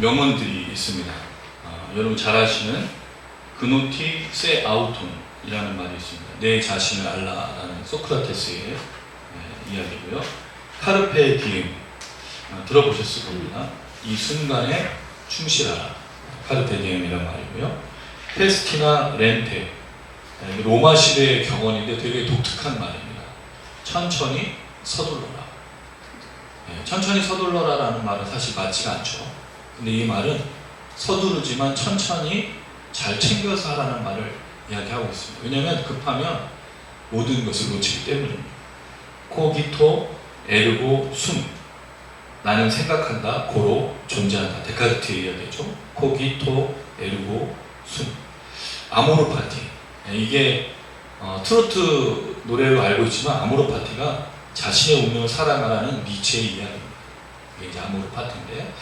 명언들이 있습니다. 여러분 잘 아시는 그노티 세 아우톤이라는 말이 있습니다. 내 자신을 알라라는 소크라테스의 이야기고요. 카르페 디엠 들어보셨을 겁니다. 이 순간에 충실하라. 카르페 디엠이라는 말이고요. 페스티나 렌테, 로마 시대의 격언인데 되게 독특한 말입니다. 천천히 서둘러라. 천천히 서둘러라라는 말은 사실 맞지가 않죠. 근데 이 말은 서두르지만 천천히 잘 챙겨서 하라는 말을 이야기하고 있습니다. 왜냐하면 급하면 모든 것을 놓치기 때문입니다. 코기토 에르고 숨, 나는 생각한다, 고로 존재한다. 데카르트의 이야기죠. 코기토 에르고 숨. 아모르 파티, 이게 트로트 노래로 알고 있지만 아모르 파티가 자신의 운명을 사랑하라는 니체의 이야기입니다. 이게 이제 아모르 파티인데,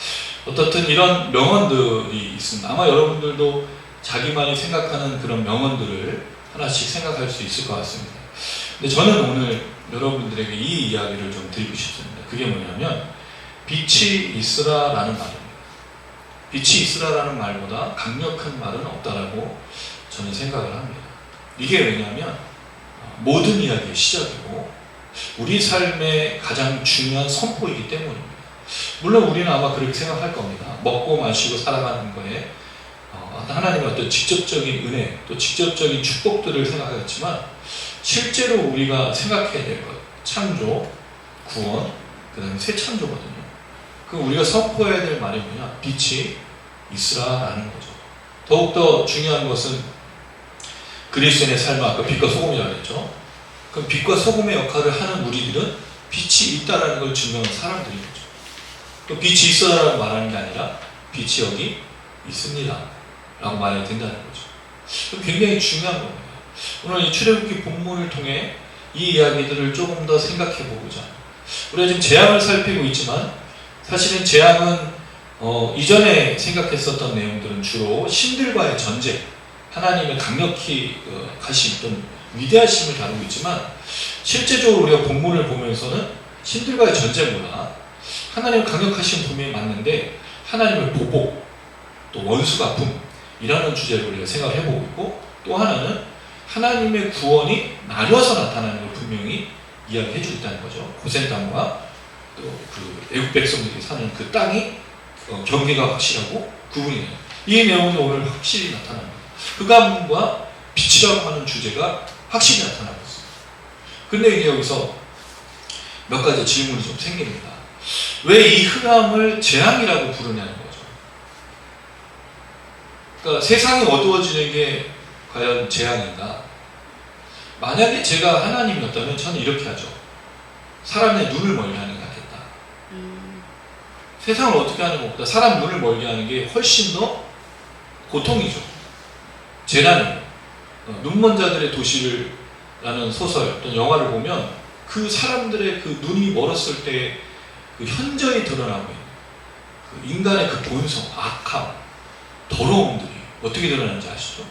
어떻든 이런 명언들이 있습니다. 아마 여러분들도 자기만이 생각하는 그런 명언들을 하나씩 생각할 수 있을 것 같습니다. 근데 저는 오늘 여러분들에게 이 이야기를 좀 드리고 싶습니다. 그게 뭐냐면 빛이 있으라라는 말입니다. 빛이 있으라라는 말보다 강력한 말은 없다라고 저는 생각을 합니다. 이게 왜냐하면 모든 이야기의 시작이고 우리 삶의 가장 중요한 선포이기 때문입니다. 물론 우리는 아마 그렇게 생각할 겁니다. 먹고 마시고 살아가는 거에 하나님의 어떤 직접적인 은혜, 또 직접적인 축복들을 생각하겠지만 실제로 우리가 생각해야 될 것, 창조, 구원, 그 다음에 새 창조거든요. 그럼 우리가 선포해야 될 말이 뭐냐? 빛이 있으라라는 거죠. 더욱더 중요한 것은 그리스도인의 삶은 아까 빛과 소금이라고 했죠. 그럼 빛과 소금의 역할을 하는 우리들은 빛이 있다라는 걸 증명하는 사람들인 거죠. 그 빛이 있어라고 말하는 게 아니라 빛이 여기 있습니다 라고 말해야 된다는 거죠. 굉장히 중요한 겁니다. 오늘 이 출애굽기 본문을 통해 이 이야기들을 조금 더 생각해 보고자, 우리가 지금 재앙을 살피고 있지만 사실은 재앙은 이전에 생각했었던 내용들은 주로 신들과의 전쟁, 하나님의 강력히 가신 어떤 위대하심을 다루고 있지만 실제적으로 우리가 본문을 보면서는 신들과의 전쟁보다 하나님의 강력하신 분명히 맞는데 하나님의 보복, 또 원수 갚음이라는 주제를 우리가 생각을 해보고 있고, 또 하나는 하나님의 구원이 나뉘어서 나타나는 걸 분명히 이야기해주고 있다는 거죠. 고센 땅과 또 그 애국 백성들이 사는 그 땅이 경계가 확실하고 구분이 돼요. 이 내용이 오늘 확실히 나타납니다. 흑암과 빛이라고 하는 주제가 확실히 나타나고 있습니다. 근데 이제 여기서 몇 가지 질문이 좀 생깁니다. 왜 이 흑암을 재앙이라고 부르냐는 거죠. 그러니까 세상이 어두워지는 게 과연 재앙인가? 만약에 제가 하나님이었다면 저는 이렇게 하죠. 사람의 눈을 멀게 하는 게 낫겠다. 세상을 어떻게 하는 것보다 사람 눈을 멀게 하는 게 훨씬 더 고통이죠. 재난이에요. 눈먼 자들의 도시를 라는 소설 또는 영화를 보면 그 사람들의 그 눈이 멀었을 때 그 현저히 드러나고 있는 그 인간의 그 본성, 악함, 더러움들이 어떻게 드러나는지 아시죠?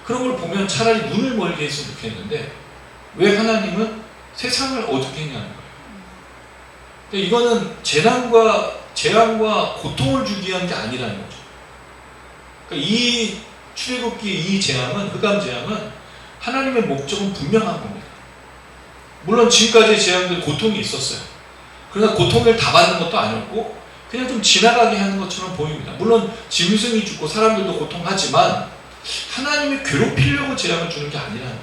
그런 걸 보면 차라리 눈을 멀게 했으면 좋겠는데 왜 하나님은 세상을 어둡게 했냐는 거예요. 근데 이거는 재앙과 고통을 주기 위한 게 아니라는 거죠. 그러니까 이 출애굽기 이 재앙은, 흑암 재앙은 하나님의 목적은 분명한 겁니다. 물론 지금까지 재앙들 고통이 있었어요. 그러나 고통을 다 받는 것도 아니었고 그냥 좀 지나가게 하는 것처럼 보입니다. 물론 짐승이 죽고 사람들도 고통하지만 하나님이 괴롭히려고 재앙을 주는 게 아니라는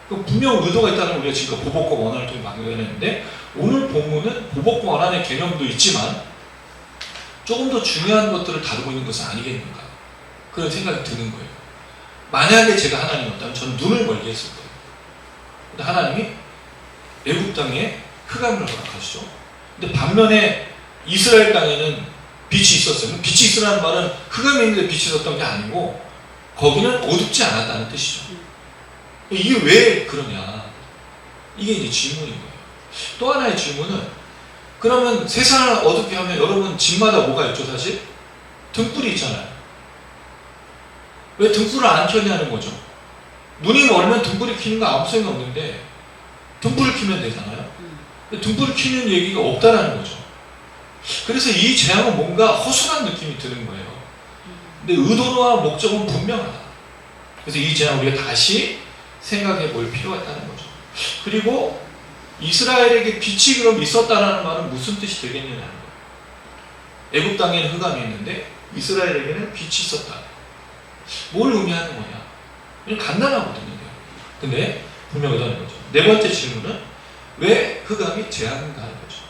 거죠. 분명 의도가 있다는 우리가 지금 보복과 원한을 통해 막연했는데, 오늘 본문은 보복과 원한의 개념도 있지만 조금 더 중요한 것들을 다루고 있는 것은 아니겠는가, 그런 생각이 드는 거예요. 만약에 제가 하나님이었다면 저는 눈을 멀게 했을 거예요. 근데 하나님이 애굽 땅에 흑암을 허락하시죠. 근데 반면에 이스라엘 땅에는 빛이 있었어요. 빛이 있으라는 말은 흑암이 있는데 빛이 있었던 게 아니고 거기는 어둡지 않았다는 뜻이죠. 이게 왜 그러냐, 이게 이제 질문인 거예요. 또 하나의 질문은, 그러면 세상을 어둡게 하면 여러분 집마다 뭐가 있죠? 사실 등불이 있잖아요. 왜 등불을 안 켜냐는 거죠. 눈이 멀면 등불을 켜는 거 아무 소용이 없는데 등불을 켜면 되잖아요. 근데 등불을 켜는 얘기가 없다라는 거죠. 그래서 이 재앙은 뭔가 허술한 느낌이 드는 거예요. 근데 의도와 목적은 분명하다. 그래서 이 재앙을 우리가 다시 생각해 볼 필요가 있다는 거죠. 그리고 이스라엘에게 빛이 그럼 있었다는 말은 무슨 뜻이 되겠느냐는 거예요. 애굽 땅에는 흑암이 있는데 이스라엘에게는 빛이 있었다. 뭘 의미하는 거냐? 그냥 간단하거든요. 근데 분명하다는 거죠. 네 번째 질문은 왜 흑암이 재앙인가 하는 거죠.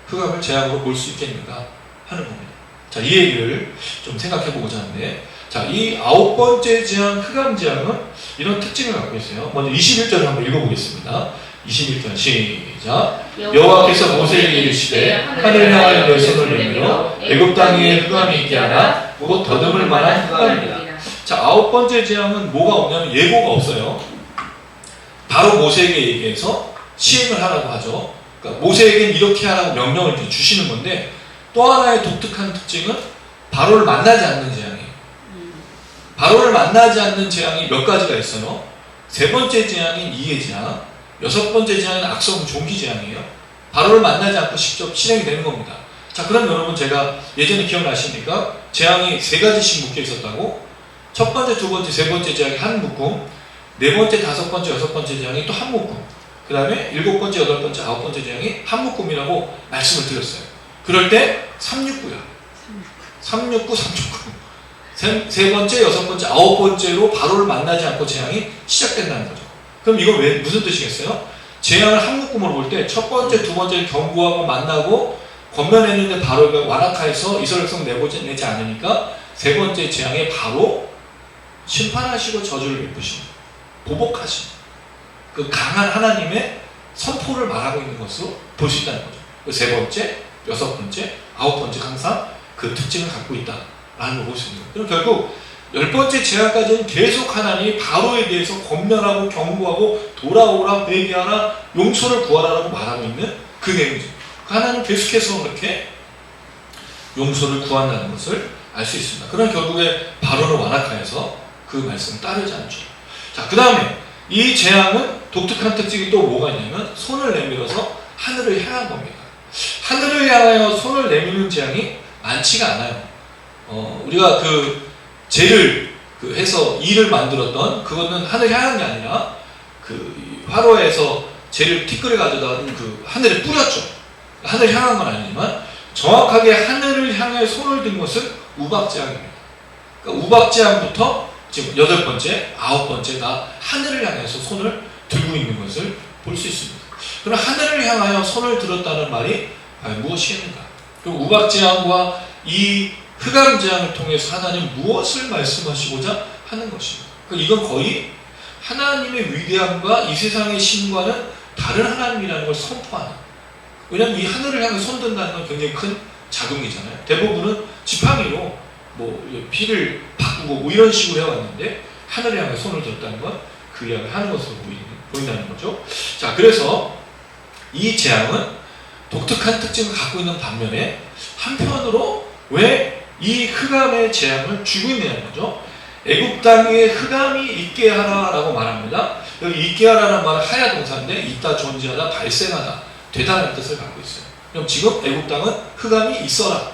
흑암을 재앙으로 볼 수 있겠는가 하는 겁니다. 자, 이 얘기를 좀 생각해 보고자 하는데, 자, 이 9번째 재앙, 흑암 재앙은 이런 특징을 갖고 있어요. 먼저 21절을 한번 읽어보겠습니다. 21절 시작. 여호와께서 모세에게 이르시되 하늘 향하여 내 손을 내밀어 애굽 땅에 흑암이 있게 하라. 곧 더듬을 만한 흑암이다. 자, 9번째 재앙은 뭐가 오냐면 예고가 없어요. 바로 모세에게 얘기해서 시행을 하라고 하죠. 그러니까 모세에게는 이렇게 하라고 명령을 주시는 건데, 또 하나의 독특한 특징은 바로를 만나지 않는 재앙이에요. 바로를 만나지 않는 재앙이 몇 가지가 있어요. 세 번째 재앙인 이해 재앙, 여섯 번째 재앙은 악성 종기 재앙이에요. 바로를 만나지 않고 직접 실행이 되는 겁니다. 자, 그럼 여러분, 제가 예전에 기억나십니까? 재앙이 세 가지씩 묶여 있었다고. 첫 번째, 두 번째, 세 번째 재앙이 한 묶음, 네 번째, 다섯 번째, 여섯 번째 재앙이 또 한 묶음, 그 다음에 일곱 번째, 여덟 번째, 아홉 번째 재앙이 한 묶음이라고 말씀을 드렸어요. 그럴 때 369야. 369, 369. 세 번째, 여섯 번째, 아홉 번째로 바로를 만나지 않고 재앙이 시작된다는 거죠. 그럼 이건 왜, 무슨 뜻이겠어요? 재앙을 한 묶음으로 볼 때 첫 번째, 두 번째를 경고하고 만나고 권면했는데 바로가 완악하여서 이스라엘 백성 내보내지 않으니까 세 번째 재앙에 바로 심판하시고 저주를 베푸시고 보복하시고 그 강한 하나님의 선포를 말하고 있는 것으로 볼 수 있다는 거죠. 그 세 번째, 여섯 번째, 아홉 번째 항상 그 특징을 갖고 있다라는 걸 볼 수 있는 거예요. 그럼 결국 열 번째 재앙까지는 계속 하나님이 바로에 대해서 권면하고 경고하고 돌아오라, 회개하라, 용서를 구하라라고 말하고 있는 그 내용이죠. 하나님 계속해서 그렇게 용서를 구한다는 것을 알 수 있습니다. 그럼 결국에 바로를 완악하여서 그 말씀을 따르지 않죠. 자, 그 다음에 이 재앙은 독특한 특징이 또 뭐가 있냐면 손을 내밀어서 하늘을 향한 겁니다. 하늘을 향하여 손을 내미는 재앙이 많지가 않아요. 우리가 그 재를 해서 이를 만들었던 그거는 하늘 향한 게 아니라 그 화로에서 재를 티끌에 가져다가 그 하늘에 뿌렸죠. 하늘 향한 건 아니지만 정확하게 하늘을 향해 손을 든 것은 우박재앙입니다. 그러니까 우박재앙부터 지금 여덟 번째, 아홉 번째 다 하늘을 향해서 손을 들고 있는 것을 볼 수 있습니다. 그럼 하늘을 향하여 손을 들었다는 말이 과연 무엇이겠는가? 그럼 우박재앙과 이 흑암재앙을 통해서 하나님 무엇을 말씀하시고자 하는 것입니다. 그러니까 이건 거의 하나님의 위대함과 이 세상의 신과는 다른 하나님이라는 걸 선포하는. 왜냐하면 이 하늘을 향해 손든다는 건 굉장히 큰 자동이잖아요. 대부분은 지팡이로 뭐 피를 바꾸고 뭐 이런 식으로 해왔는데 하늘을 향해 손을 들었다는 건 그 이야기를 하는 것으로 보인다는 거죠. 자, 그래서 이 재앙은 독특한 특징을 갖고 있는 반면에 한편으로 왜 이 흑암의 재앙을 주고 있느냐는 거죠. 애굽 땅에 흑암이 있게 하라라고 말합니다. 여기 있게 하라는 말은 하야 동사인데 있다, 존재하다, 발생하다, 되다라는 뜻을 갖고 있어요. 그럼 지금 애굽 땅은 흑암이 있어라,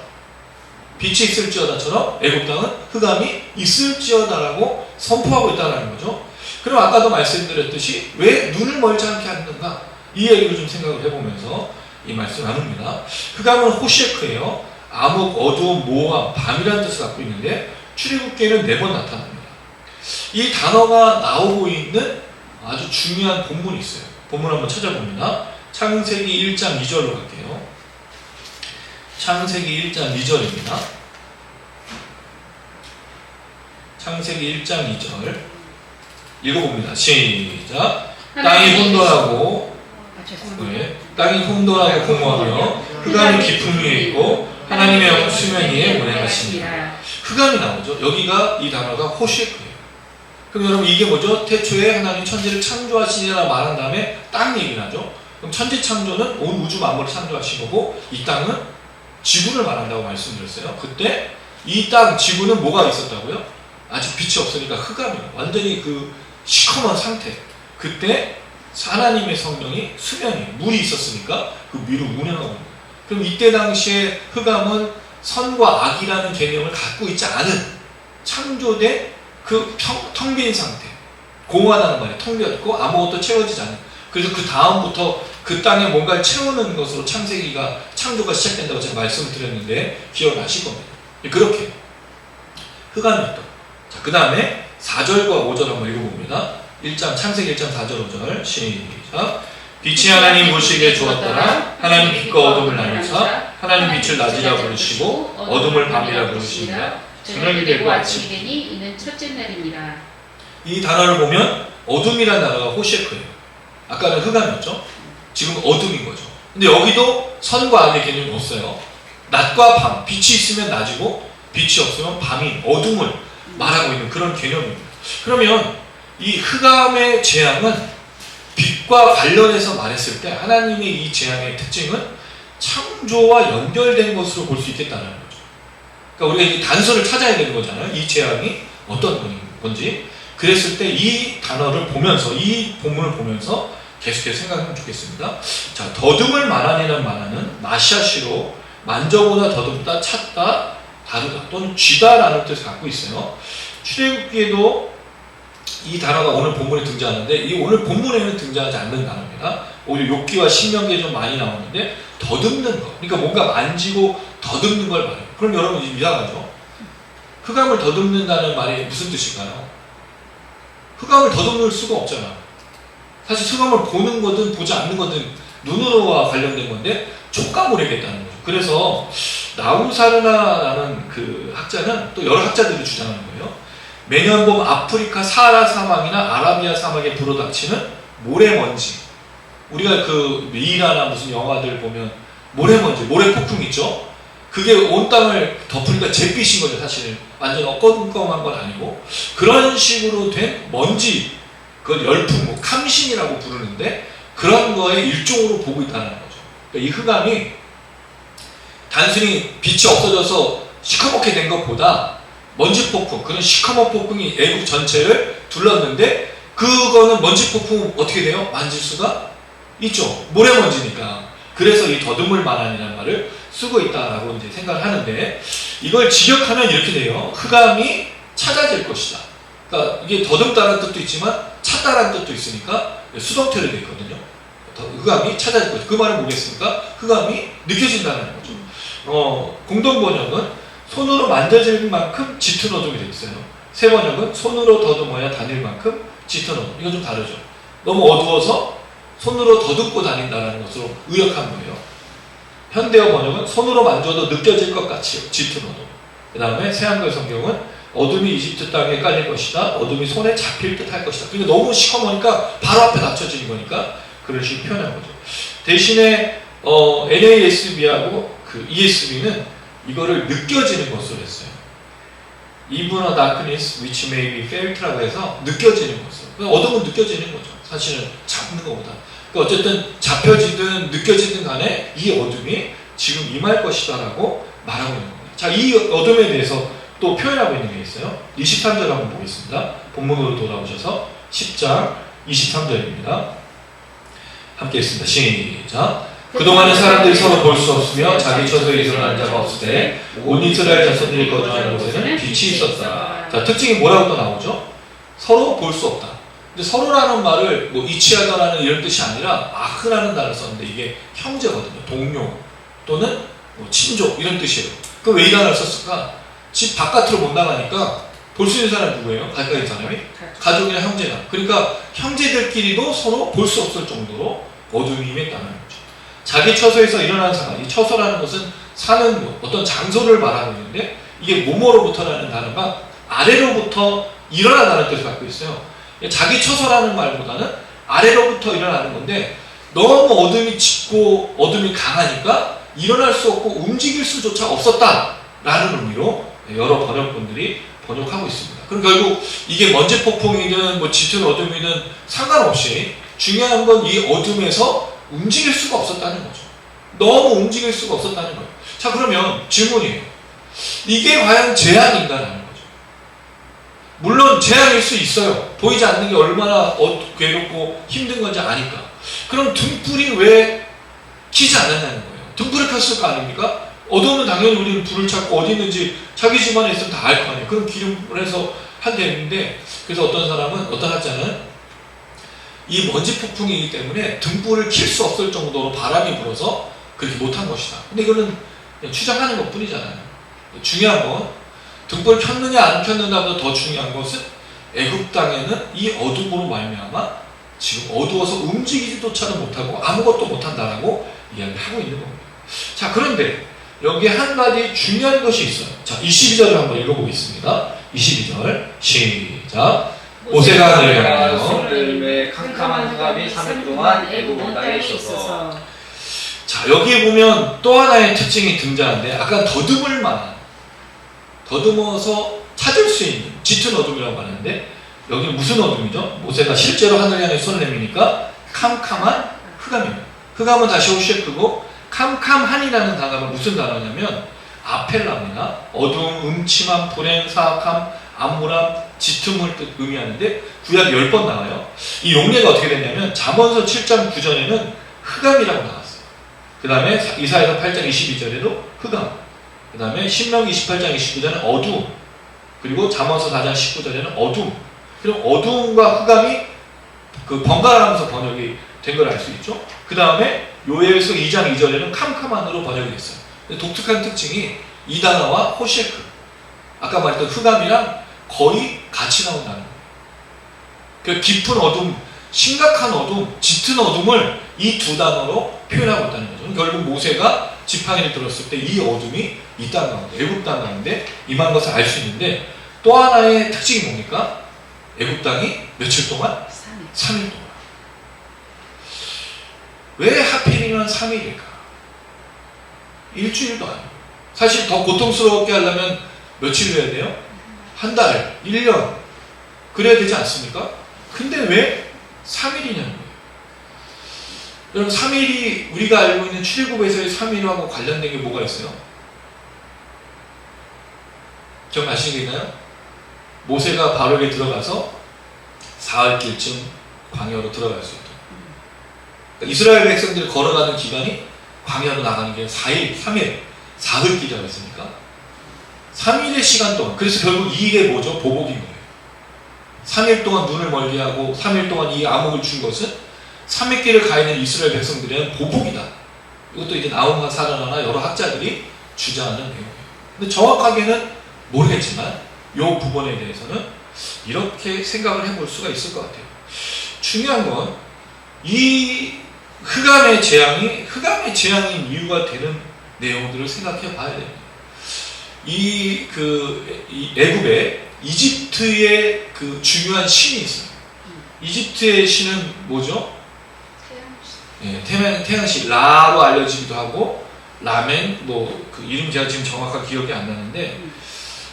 빛이 있을지어다처럼 애굽 땅은 흑암이 있을지어다라고 선포하고 있다는 거죠. 그럼 아까도 말씀드렸듯이 왜 눈을 멀지 않게 하는가, 이 얘기를 좀 생각을 해보면서 이 말씀을 나눕니다. 흑암은 호셰크예요. 암흑, 어두움, 모호함, 밤이라는 뜻을 갖고 있는데 출애굽기에는 4번 나타납니다. 이 단어가 나오고 있는 아주 중요한 본문이 있어요. 본문 한번 찾아봅니다. 창세기 1장 2절로 갈게요. 창세기 1장 2절입니다. 창세기 1장 2절 읽어봅니다. 시작. 땅이 혼돈하고 땅이 혼돈하고 공허하며 흑암이 깊음 위에 있고 하나님의 영은 수면 위에 운행하십니다. 흑암이 나오죠. 여기가 이 단어가 호셰크예요. 그럼 여러분 이게 뭐죠? 태초에 하나님 천지를 창조하시니라 말한 다음에 땅 얘기를 하죠. 그럼 천지 창조는 온 우주 만물을 창조하신 거고 이 땅은 지구를 말한다고 말씀드렸어요. 그때 이 땅, 지구는 뭐가 있었다고요? 아직 빛이 없으니까 흑암이에요. 완전히 그 시커먼 상태. 그때 하나님의 성령이 수면이 물이 있었으니까 그 위로 운행하고 있는 거예요. 그럼 이때 당시에 흑암은 선과 악이라는 개념을 갖고 있지 않은 창조된 그 텅 빈 상태, 공허하다는 말이에요. 텅 비어있고 아무것도 채워지지 않는. 그래서 그 다음부터 그 땅에 뭔가를 채우는 것으로 창조가 시작된다고 제가 말씀을 드렸는데 기억나실 겁니다. 그렇게 흑암이었던. 자, 그 다음에 4절과 5절 한번 읽어봅니다. 창세기 1장 4절 5절 시작. 빛이 하나님 보시기에 좋았더라. 하나님 빛과 어둠을 나누사 하나님 빛을 낮이라 부르시고 어둠을 밤이라 부르시니라. 저녁이 되고 아침이 되니 이는 첫째 날입니다. 이 단어를 보면 어둠이라는 단어가 호셰크예요. 아까는 흑암이었죠. 지금 어둠인 거죠. 근데 여기도 선과 악의 개념이 없어요. 낮과 밤, 빛이 있으면 낮이고 빛이 없으면 밤인 어둠을 말하고 있는 그런 개념입니다. 그러면 이 흑암의 재앙은 빛과 관련해서 말했을 때 하나님의 이 재앙의 특징은 창조와 연결된 것으로 볼 수 있겠다는 거죠. 그러니까 우리가 이 단서를 찾아야 되는 거잖아요. 이 재앙이 어떤 건지. 그랬을 때 이 단어를 보면서, 이 본문을 보면서 계속해서 생각하면 좋겠습니다. 자, 더듬을 만한이라는 만한은 마샤시로 만져보다, 더듬다, 찾다, 다루다 또는 쥐다라는 뜻을 갖고 있어요. 출애굽기에도 이 단어가 오늘 본문에 등장하는데 이 오늘 본문에는 등장하지 않는 단어입니다. 오히려 욥기와 신명기에 좀 많이 나오는데 더듬는 거, 그러니까 뭔가 만지고 더듬는 걸 말해요. 그럼 여러분 이해하죠? 흑암을 더듬는다는 말이 무슨 뜻일까요? 흑암을 더듬을 수가 없잖아. 사실 흑암을 보는 거든 보지 않는 거든 눈으로와 관련된 건데 촉감을 해야겠다는 거죠. 그래서 나우사르나라는 그 학자는 또 여러 학자들이 주장하는 거예요. 매년 봄 아프리카 사하라 사막이나 아라비아 사막에 불어닥치는 모래먼지. 우리가 그 미이라나 무슨 영화들 보면 모래먼지, 모래폭풍 있죠? 그게 온 땅을 덮으니까 잿빛인 거죠, 사실. 완전 어꺼금꺼한 건 아니고. 그런 식으로 된 먼지, 그걸 열풍, 뭐 감신이라고 부르는데 그런 거의 일종으로 보고 있다는 거죠. 그러니까 이 흑암이 단순히 빛이 없어져서 시커멓게 된 것보다 먼지 폭풍, 그런 시커먼 폭풍이 애국 전체를 둘렀는데 그거는 먼지 폭풍 어떻게 돼요? 만질 수가 있죠. 모래먼지니까. 그래서 이 더듬을 만한이라는 말을 쓰고 있다라고 이제 생각을 하는데 이걸 직역하면 이렇게 돼요. 흑암이 찾아질 것이다. 그러니까 이게 더듬다라는 뜻도 있지만 찾다라는 뜻도 있으니까 수동태로 되어 있거든요. 흑암이 찾아질 것이다. 그 말은 뭐겠습니까? 흑암이 느껴진다는 거죠. 공동 번역은 손으로 만져질 만큼 짙은 어둠이 되어 있어요. 새 번역은 손으로 더듬어야 다닐 만큼 짙은 어둠. 이건 좀 다르죠. 너무 어두워서 손으로 더듬고 다닌다는 것으로 의역한 거예요. 현대어 번역은 손으로 만져도 느껴질 것 같이 짙은 어둠. 그 다음에 새한글 성경은 어둠이 이집트 땅에 깔릴 것이다. 어둠이 손에 잡힐 듯 할 것이다. 그러니까 너무 시커머니까 바로 앞에 낮춰지는 거니까 그런 식으로 표현한 거죠. 대신에 NASB하고 그 ESB는 이거를 느껴지는 것으로 했어요. Even a darkness which may be felt라고 해서 느껴지는 것으로. 어둠은 느껴지는 거죠. 사실은 잡는 것보다. 그러니까 어쨌든 잡혀지든 느껴지든 간에 이 어둠이 지금 임할 것이다 라고 말하고 있는 겁니다. 자, 이 어둠에 대해서 또 표현하고 있는 게 있어요. 23절 한번 보겠습니다. 본문으로 돌아오셔서 10장 23절입니다. 함께 했습니다. 시작. 그동안은 사람들이 서로 볼 수 없으며 자기 처소에 일어난 자가 없을 때 온 이스라엘 자손들이 거주하는 곳에는 빛이 있었다. 자, 특징이 뭐라고 또 나오죠? 서로 볼 수 없다. 근데 서로라는 말을 뭐 이치하다라는 이런 뜻이 아니라 아흐라는 단어를 썼는데 이게 형제거든요. 동료 또는 뭐 친족 이런 뜻이에요. 그럼 왜 이 단어를 썼을까? 집 바깥으로 못 나가니까 볼 수 있는 사람이 누구예요? 가까이 있는 사람이? 가족이나 형제나. 그러니까 형제들끼리도 서로 볼 수 없을 정도로 어둠이 임했다는 거죠. 자기 처소에서 일어나는 상황, 이 처소라는 것은 사는 곳, 어떤 장소를 말하고 있는데 이게 뭐뭐로부터라는 단어가 아래로부터 일어나다는 뜻을 갖고 있어요. 자기 처소라는 말보다는 아래로부터 일어나는 건데 너무 어둠이 짙고 어둠이 강하니까 일어날 수 없고 움직일 수조차 없었다라는 의미로 여러 번역본들이 번역하고 있습니다. 그럼 결국 이게 먼지 폭풍이든 뭐 짙은 어둠이든 상관없이 중요한 건 이 어둠에서 움직일 수가 없었다는 거죠. 너무 움직일 수가 없었다는 거예요. 자, 그러면 질문이에요. 이게 과연 재앙인가라는 거죠. 물론 재앙일 수 있어요. 보이지 않는 게 얼마나 괴롭고 힘든 건지 아니까. 그럼 등불이 왜 켜지 않았냐는 거예요. 등불을 켰을 거 아닙니까? 어두우면 당연히 우리는 불을 찾고 어디 있는지 자기 집안에 있으면 다 알 거 아니에요. 그럼 기름을 해서 한대는데, 그래서 어떤 사람은, 어떤 학자는 이 먼지 폭풍이기 때문에 등불을 켤 수 없을 정도로 바람이 불어서 그렇게 못한 것이다. 근데 이거는 그냥 추정하는 것 뿐이잖아요. 중요한 건 등불을 켰느냐 안 켰느냐보다 더 중요한 것은 애굽 땅에는 이 어둠으로 말미암아 지금 어두워서 움직이지조차도 못하고 아무것도 못한다라고 이야기를 하고 있는 겁니다. 자, 그런데 여기에 한 가지 중요한 것이 있어요. 자, 22절을 한번 읽어보겠습니다. 22절 시작. 모세가 하늘을 향하여 손을 캄캄한 흑암이 3일 동안 애굽 땅에 있어서. 자, 여기 보면 또 하나의 특징이 등장하는데, 약간 더듬을 만한, 더듬어서 찾을 수 있는 짙은 어둠이라고 하는데, 여기는 무슨 어둠이죠? 모세가 실제로 하늘 향해 손을 내미니까 캄캄한 흑암입니다. 흑암은 다시 호셰크고, 캄캄한이라는 단어가 무슨 단어냐면 아펠라입니다. 어두움, 음침함, 불행, 사악함, 암울함, 짙음을 의미하는데 구약이 10번 나와요. 이 용례가 어떻게 됐냐면 잠언서 7장 9절에는 흑암이라고 나왔어요. 그 다음에 이사야서 8장 22절에도 흑암, 그 다음에 신명기 28장 29절에는 어두움, 그리고 잠언서 4장 19절에는 어둠. 그럼 어두움과 흑암이 그 번갈아가면서 번역이 된 걸 알 수 있죠. 그 다음에 요엘서 2장 2절에는 캄캄한으로 번역이 됐어요. 독특한 특징이 이 단어와 호셰크, 아까 말했던 흑암이랑 거의 같이 나온다는 거예요. 그 깊은 어둠, 심각한 어둠, 짙은 어둠을 이 두 단어로 표현하고 있다는 거죠. 결국 모세가 지팡이를 들었을 때 이 어둠이 이 땅 가운데, 애굽 땅 가운데 임한 것을 알 수 있는데, 또 하나의 특징이 뭡니까? 애굽 땅이 며칠 동안? 3일 동안. 왜 하필이면 3일일까? 일주일도 아니고. 사실 더 고통스럽게 하려면 며칠 해야 돼요? 한 달, 1년. 그래야 되지 않습니까? 근데 왜 3일이냐는 거예요. 여러분, 3일이 우리가 알고 있는 출애굽에서의 3일하고 관련된 게 뭐가 있어요? 기억나시겠나요? 모세가 바로에 들어가서 사흘길쯤 광야로 들어갈 수 있도록. 이스라엘 백성들이 걸어가는 기간이 광야로 나가는 게 4일, 3일, 사흘길이라고 했으니까 3일의 시간 동안, 그래서 결국 이게 뭐죠? 보복인 거예요. 3일 동안 눈을 멀게 하고 3일 동안 이 암흑을 준 것은 3일 길을 가 있는 이스라엘 백성들에는 보복이다. 이것도 이제 나움과 살아나나 여러 학자들이 주장하는 내용이에요. 근데 정확하게는 모르겠지만 이 부분에 대해서는 이렇게 생각을 해볼 수가 있을 것 같아요. 중요한 건 이 흑암의 재앙인 이유가 되는 내용들을 생각해 봐야 됩니다. 이 애굽에 이집트의 그 중요한 신이 있어요. 이집트의 신은 뭐죠? 태양신, 라로 알려지기도 하고, 라멘, 그 이름 제가 지금 정확하게 기억이 안 나는데,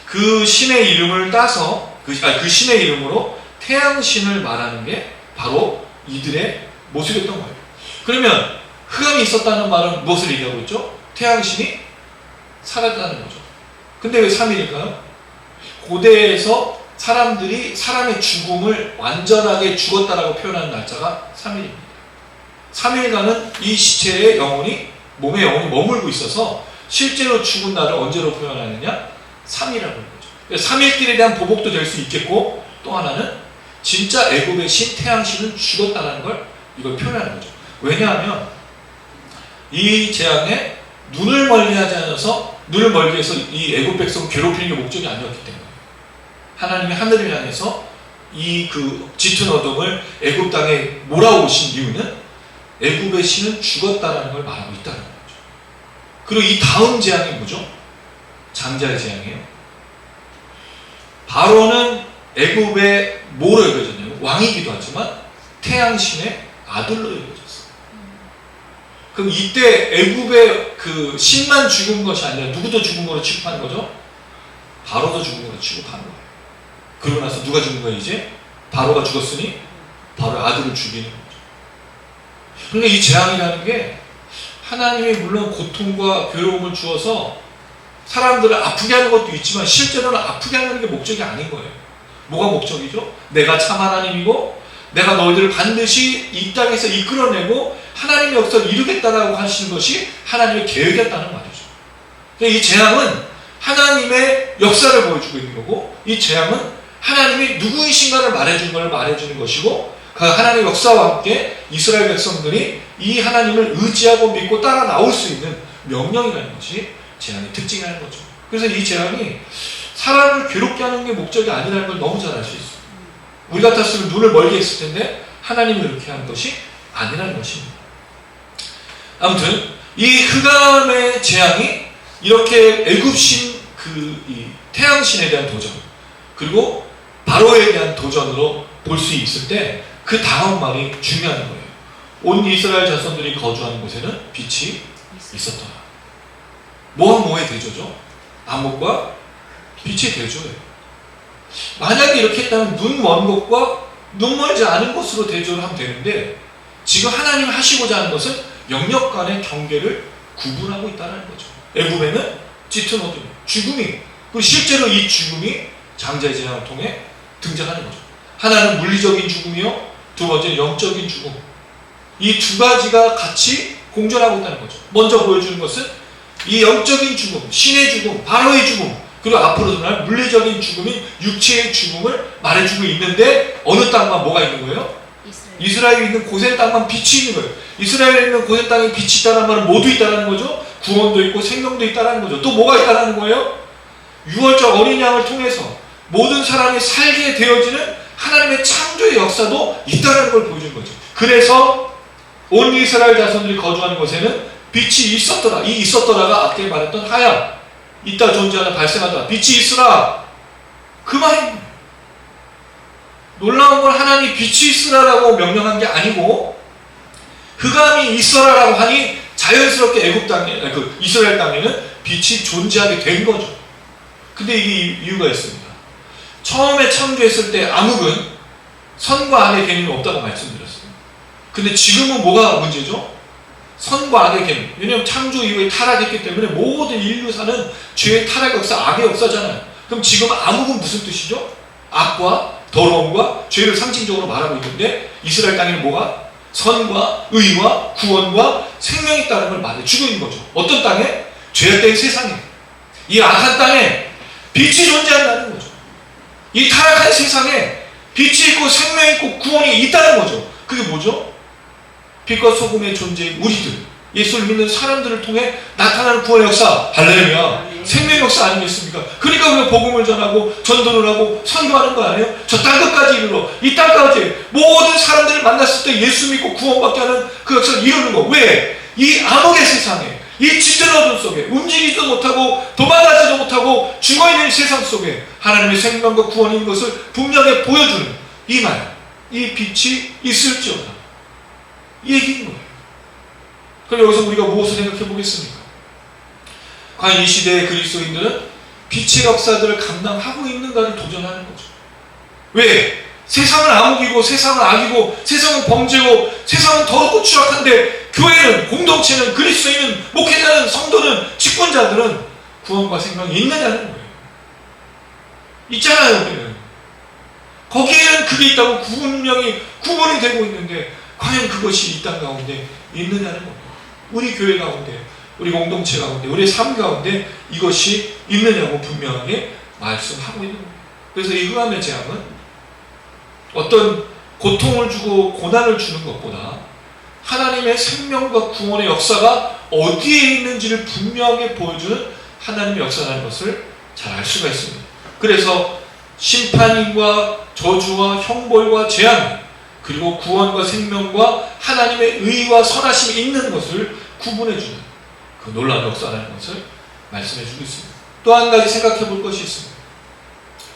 그 신의 이름을 따서, 그 신의 이름으로 태양신을 말하는 게 바로 이들의 모습이었던 거예요. 그러면 흑암이 있었다는 말은 무엇을 얘기하고 있죠? 태양신이 사라졌다는 거죠. 근데 왜 3일일까요? 고대에서 사람들이 사람의 죽음을 완전하게 죽었다라고 표현하는 날짜가 3일입니다. 3일간은 이 시체의 영혼이, 몸의 영혼이 머물고 있어서 실제로 죽은 날을 언제로 표현하느냐? 3일이라고 하는 거죠. 3일길에 대한 보복도 될 수 있겠고, 또 하나는 진짜 애굽의 신 태양신은 죽었다는 걸 이걸 표현하는 거죠. 왜냐하면 이 재앙에 눈을 멀게 해서 이 애굽 백성 괴롭히는 게 목적이 아니었기 때문에 하나님이 하늘을 향해서 이 짙은 어둠을 애굽 땅에 몰아오신 이유는 애굽의 신은 죽었다는 걸 말하고 있다는 거죠. 그리고 이 다음 재앙이 뭐죠? 장자의 재앙이에요. 바로는 애굽의 뭐로 여겨졌냐면 왕이기도 하지만 태양신의 아들로 여겨졌어요. 그럼 이때 애굽의 그 신만 죽은 것이 아니라 누구도 죽은 거로 취급하는 거죠? 바로도 죽은 거로 취급하는 거예요. 그러고 나서 누가 죽은 거예요? 이제 바로가 죽었으니 바로의 아들을 죽이는 거죠. 그러니까 이 재앙이라는 게 하나님이 물론 고통과 괴로움을 주어서 사람들을 아프게 하는 것도 있지만 실제로는 아프게 하는 게 목적이 아닌 거예요. 뭐가 목적이죠? 내가 참 하나님이고 내가 너희들을 반드시 이 땅에서 이끌어내고 하나님의 역사를 이루겠다라고 하시는 것이 하나님의 계획이었다는 말이죠. 이 재앙은 하나님의 역사를 보여주고 있는 거고, 이 재앙은 하나님이 누구이신가를 말해주는 것이고, 그 하나님의 역사와 함께 이스라엘 백성들이 이 하나님을 의지하고 믿고 따라 나올 수 있는 명령이라는 것이 재앙의 특징이라는 거죠. 그래서 이 재앙이 사람을 괴롭게 하는 게 목적이 아니라는 걸 너무 잘 알 수 있어요. 우리 같았으면 눈을 멀게 했을 텐데 하나님이 이렇게 하는 것이 아니라는 것입니다. 아무튼 이 흑암의 재앙이 이렇게 애굽신 이 태양신에 대한 도전, 그리고 바로에 대한 도전으로 볼 수 있을 때 그 다음 말이 중요한 거예요. 온 이스라엘 자손들이 거주하는 곳에는 빛이 있었더라. 뭐와 뭐의 대조죠? 암흑과 빛의 대조예요. 만약에 이렇게 했다면 눈 먼 곳과 눈 멀지 않은 곳으로 대조를 하면 되는데, 지금 하나님이 하시고자 하는 것은 영역 간의 경계를 구분하고 있다는 거죠. 애굽에는 짙은 어둠, 죽음이, 그리고 실제로 이 죽음이 장자의 재앙을 통해 등장하는 거죠. 하나는 물리적인 죽음이요, 두 번째는 영적인 죽음. 이 두 가지가 같이 공존하고 있다는 거죠. 먼저 보여주는 것은 이 영적인 죽음, 신의 죽음, 바로의 죽음, 그리고 앞으로 드러날 물리적인 죽음인 육체의 죽음을 말해주고 있는데, 어느 땅만 뭐가 있는 거예요? 이스라엘이 있는 고센 땅만 빛이 있는 거예요. 이스라엘에 있는 고센 땅에 빛이 있다는 말은 모두 있다는 거죠. 구원도 있고 생명도 있다는 거죠. 또 뭐가 있다는 거예요? 유월절 어린 양을 통해서 모든 사람이 살게 되어지는 하나님의 창조의 역사도 있다는 걸 보여준 거죠. 그래서 온 이스라엘 자손들이 거주하는 곳에는 빛이 있었더라. 이 있었더라가 앞에 말했던 하야, 있다 존재하다 발생하다, 빛이 있으라, 그 말입니다. 놀라운 건 하나님이 빛이 있으라라고 명령한 게 아니고, 흑암이 있어라라고 하니 자연스럽게 애굽 땅에, 이스라엘 땅에는 빛이 존재하게 된 거죠. 근데 이게 이유가 있습니다. 처음에 창조했을 때 암흑은 선과 악의 개념이 없다고 말씀드렸어요. 근데 지금은 뭐가 문제죠? 선과 악의 개념. 왜냐하면 창조 이후에 타락했기 때문에 모든 인류사는 죄의 타락 역사, 악의 역사잖아요. 그럼 지금 암흑은 무슨 뜻이죠? 악과 더러움과 죄를 상징적으로 말하고 있는데, 이스라엘 땅에는 뭐가? 선과 의와 구원과 생명이 있다는 걸 말해주고 있는 거죠. 어떤 땅에? 죄악된 세상에, 이 악한 땅에 빛이 존재한다는 거죠. 이 타락한 세상에 빛이 있고 생명이 있고 구원이 있다는 거죠. 그게 뭐죠? 빛과 소금의 존재인 우리들, 예수를 믿는 사람들을 통해 나타나는 구원의 역사, 할렐루야, 생명의 역사 아니겠습니까? 그러니까 우리가 복음을 전하고 전도를 하고 선교하는 거 아니에요? 저 땅끝까지 이르러, 이 땅까지 모든 사람들을 만났을 때 예수 믿고 구원받게 하는 그 역사를 이루는 거. 왜? 이 암흑의 세상에, 이 짙은 어둠 속에, 움직이지도 못하고 도망가지도 못하고 죽어있는 세상 속에 하나님의 생명과 구원이 있는 것을 분명히 보여주는 이 말, 이 빛이 있을지어다, 이 얘기인 거예요. 그럼 여기서 우리가 무엇을 생각해 보겠습니까? 과연 이 시대의 그리스도인들은 빛의 역사들을 감당하고 있는가를 도전하는 거죠. 왜? 세상은 암흑이고 세상은 악이고 세상은 범죄고 세상은 더럽고 추악한데, 교회는, 공동체는, 그리스도인은, 목회자는, 성도는, 직분자들은 구원과 생명이 있느냐는 거예요. 있잖아요. 우리는 거기에는 그게 있다고 분명히 구분이 되고 있는데, 과연 그것이 이 땅 가운데 있느냐는 겁니다. 우리 교회 가운데, 우리 공동체 가운데, 우리의 삶 가운데 이것이 있느냐고 분명하게 말씀하고 있는 겁니다. 그래서 이 흑암의 재앙은 어떤 고통을 주고 고난을 주는 것보다 하나님의 생명과 구원의 역사가 어디에 있는지를 분명하게 보여주는 하나님의 역사라는 것을 잘 알 수가 있습니다. 그래서 심판과 저주와 형벌과 재앙, 그리고 구원과 생명과 하나님의 의와 선하심이 있는 것을 구분해주는 그 놀라운 역사라는 것을 말씀해주고 있습니다. 또 한 가지 생각해 볼 것이 있습니다.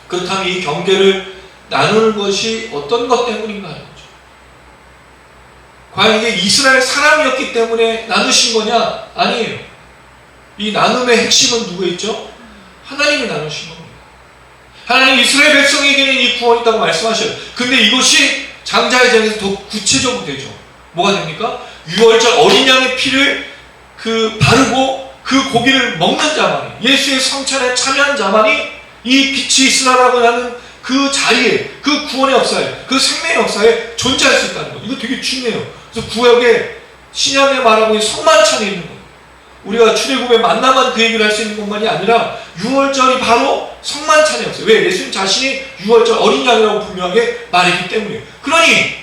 그렇다면 이 경계를 나누는 것이 어떤 것 때문인가 하는 거죠. 과연 이게 이스라엘 사람이었기 때문에 나누신 거냐? 아니에요. 이 나눔의 핵심은 누구에 있죠? 하나님이 나누신 겁니다. 하나님 이스라엘 백성에게는 이 구원이 있다고 말씀하셔요. 근데 이것이 장자의 재앙에서 더 구체적으로 되죠. 뭐가 됩니까? 유월절 어린 양의 피를 바르고 그 고기를 먹는 자만이, 예수의 성찬에 참여한 자만이 이 빛이 있으라라고 하는 그 자리에, 그 구원의 역사에, 그 생명의 역사에 존재할 수 있다는 거. 이거 되게 중요해요. 그래서 구약에 신약에 말하고 있는 성만찬에 있는 거예요. 우리가 출애굽의 만남한 그 얘기를 할 수 있는 것만이 아니라 유월절이 바로 성만찬이었어요. 왜? 예수님 자신이 유월절 어린 양이라고 분명하게 말했기 때문이에요. 그러니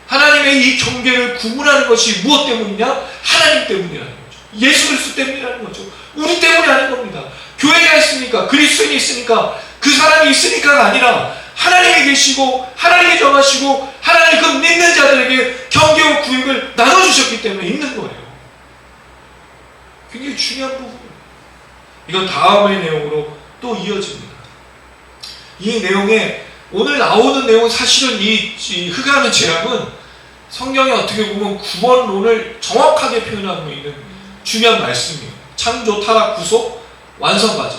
하나님의 이 경계를 구분하는 것이 무엇 때문이냐? 하나님 때문이라는 거죠. 예수 그리스도 때문이라는 거죠. 우리 때문이 아닌 겁니다. 교회가 있으니까, 그리스도인이 있으니까, 그 사람이 있으니까가 아니라 하나님이 계시고 하나님이 정하시고 하나님 그 믿는 자들에게 경계와 구역을 나눠주셨기 때문에 있는 거예요. 굉장히 중요한 부분이에요. 이건 다음의 내용으로 또 이어집니다. 이 내용에 오늘 나오는 내용은 사실은 이 흑암의 재앙은 성경에 어떻게 보면 구원론을 정확하게 표현하고 있는 중요한 말씀이에요. 창조, 타락, 구속, 완성까지.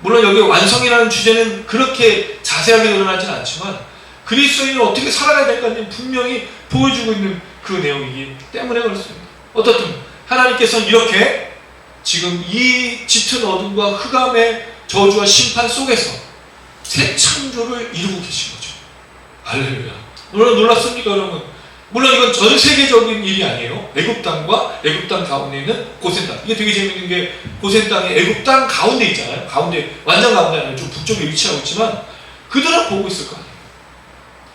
물론 여기 완성이라는 주제는 그렇게 자세하게 드러나진 않지만 그리스도인은 어떻게 살아가야 될까는 분명히 보여주고 있는 그 내용이기 때문에 그렇습니다. 어떻든 하나님께서는 이렇게 지금 이 짙은 어둠과 흑암의 저주와 심판 속에서 새 창조를 이루고 계신 거죠. 할렐루야. 물론 놀랍습니까 여러분? 물론 이건 전 세계적인 일이 아니에요. 애굽 땅과 애굽 땅 가운데 있는 고센 땅. 이게 되게 재밌는 게 고센 땅이 애굽 땅 가운데 있잖아요. 가운데, 완전 가운데 아니라 좀 북쪽에 위치하고 있지만 그들은 보고 있을 거 아니에요.